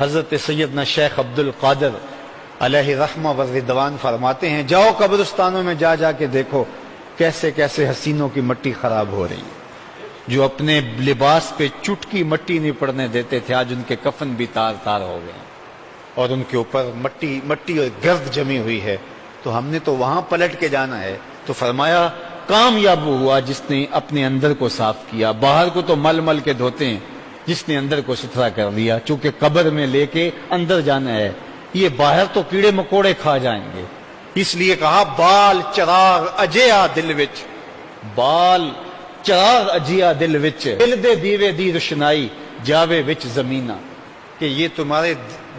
حضرت سیدنا شیخ عبد القادر علیہ رحمہ و رضوان فرماتے ہیں، جاؤ قبرستانوں میں جا جا کے دیکھو کیسے کیسے حسینوں کی مٹی خراب ہو رہی ہے۔ جو اپنے لباس پہ چٹکی مٹی نہیں پڑنے دیتے تھے، آج ان کے کفن بھی تار تار ہو گئے اور ان کے اوپر مٹی اور گرد جمی ہوئی ہے۔ تو ہم نے تو وہاں پلٹ کے جانا ہے۔ تو فرمایا کامیاب ہوا جس نے اپنے اندر کو صاف کیا، باہر کو تو مل مل کے دھوتے ہیں، جس نے اندر کو ستھرا کر لیا، چونکہ قبر میں لے کے اندر جانا ہے، یہ باہر تو کیڑے مکوڑے کھا جائیں گے، اس لیے کہا بال چراغ اجیا دل وچ، بال چراغ اجیا دل وچ، دل دے دیوے دی روشنائی جاوے وچ زمینہ، کہ یہ تمہارے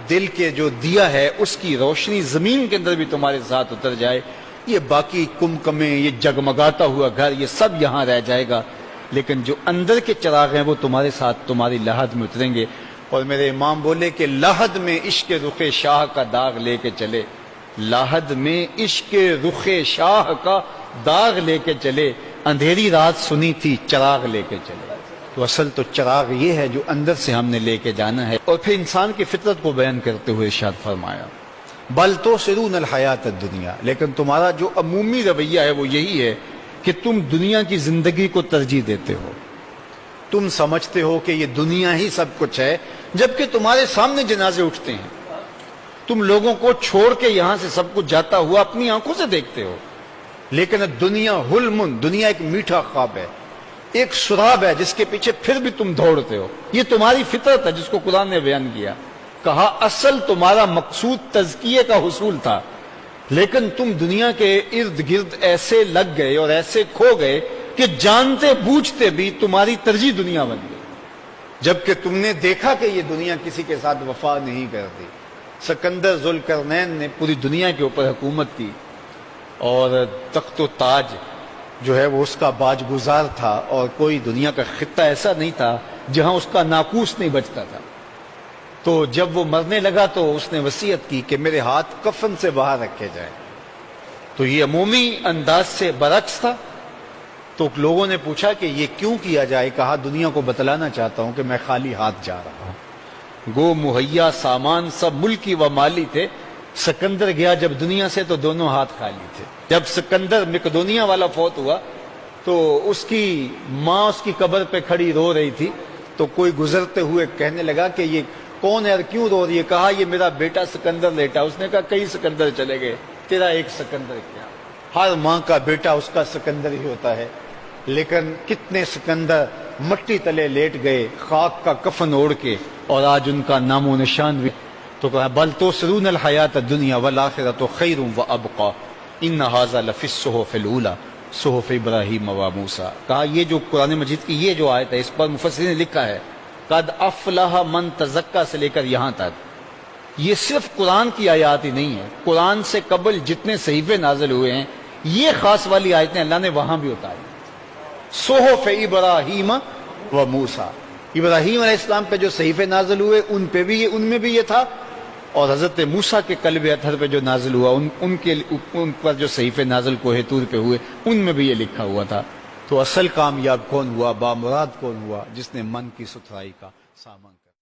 دل کے جو دیا ہے اس کی روشنی زمین کے اندر بھی تمہارے ساتھ اتر جائے۔ یہ باقی کمکمیں، یہ جگمگاتا ہوا گھر، یہ سب یہاں رہ جائے گا، لیکن جو اندر کے چراغ ہیں وہ تمہارے ساتھ تمہاری لحد میں اتریں گے۔ اور میرے امام بولے کہ لحد میں عشق رخ شاہ کا داغ لے کے چلے، لحد میں عشق رخ شاہ کا داغ لے کے چلے، اندھیری رات سنی تھی چراغ لے کے چلے۔ تو اصل تو چراغ یہ ہے جو اندر سے ہم نے لے کے جانا ہے۔ اور پھر انسان کی فطرت کو بیان کرتے ہوئے ارشاد فرمایا بل تؤثرون الحیات الدنیا، لیکن تمہارا جو عمومی رویہ ہے وہ یہی ہے کہ تم دنیا کی زندگی کو ترجیح دیتے ہو، تم سمجھتے ہو کہ یہ دنیا ہی سب کچھ ہے، جبکہ تمہارے سامنے جنازے اٹھتے ہیں، تم لوگوں کو چھوڑ کے یہاں سے سب کچھ جاتا ہوا اپنی آنکھوں سے دیکھتے ہو، لیکن دنیا حلم، دنیا ایک میٹھا خواب ہے، ایک سراب ہے جس کے پیچھے پھر بھی تم دوڑتے ہو۔ یہ تمہاری فطرت ہے جس کو قرآن نے بیان کیا، کہا اصل تمہارا مقصود تزکیے کا حصول تھا، لیکن تم دنیا کے ارد گرد ایسے لگ گئے اور ایسے کھو گئے کہ جانتے بوجھتے بھی تمہاری ترجیح دنیا بن گئی، جبکہ تم نے دیکھا کہ یہ دنیا کسی کے ساتھ وفا نہیں کرتی۔ سکندر ذوالقرنین نے پوری دنیا کے اوپر حکومت کی اور تخت و تاج جو ہے وہ اس کا باج گزار تھا، اور کوئی دنیا کا خطہ ایسا نہیں تھا جہاں اس کا ناقوس نہیں بچتا تھا۔ تو جب وہ مرنے لگا تو اس نے وصیت کی کہ میرے ہاتھ کفن سے باہر رکھے جائیں، تو یہ عمومی انداز سے برعکس تھا۔ تو لوگوں نے پوچھا کہ یہ کیوں کیا جائے؟ کہا دنیا کو بتلانا چاہتا ہوں کہ میں خالی ہاتھ جا رہا ہوں۔ گو مہیا سامان سب ملکی و مالی تھے، سکندر گیا جب دنیا سے تو دونوں ہاتھ خالی تھے۔ جب سکندر مقدونیہ والا فوت ہوا تو اس کی ماں اس کی قبر پہ کھڑی رو رہی تھی، تو کوئی گزرتے ہوئے کہنے لگا کہ یہ کون ہے اور کیوں رو رہی ہے؟ کہا یہ میرا بیٹا سکندر لیٹا۔ اس نے کہا کئی سکندر چلے گئے، تیرا ایک سکندر کیا؟ ہر ماں کا بیٹا اس کا سکندر ہی ہوتا ہے، لیکن کتنے سکندر مٹی تلے لیٹ گئے خاک کا کفن اوڑھ کے، اور آج ان کا نام و نشان بھی۔ تو کہا بل تؤثرون الحیات الدنیا والآخرۃ خیر وابقی ان ھذا لفی الصحف الاولی صحف ابراہیم و موسیٰ۔ کہا یہ جو قرآن مجید کی یہ جو آیت ہے اس پر مفسرین نے لکھا ہے قد افلح من تزکا سے لے کر یہاں تک، یہ صرف قرآن کی آیات ہی نہیں ہے، قرآن سے قبل جتنے صحیفے نازل ہوئے ہیں یہ خاص والی آیتیں اللہ نے وہاں بھی اتاری۔ صحف ابراہیم و موسیٰ، ابراہیم علیہ السلام پہ جو صحیفے نازل ہوئے ان میں بھی یہ تھا، اور حضرت موسیٰ کے قلب اطہر پہ جو نازل ہوا ان پر جو صحیفے نازل کوہ طور پہ ہوئے ان میں بھی یہ لکھا ہوا تھا۔ تو اصل کامیاب کون ہوا، بامراد کون ہوا؟ جس نے من کی ستھرائی کا سامان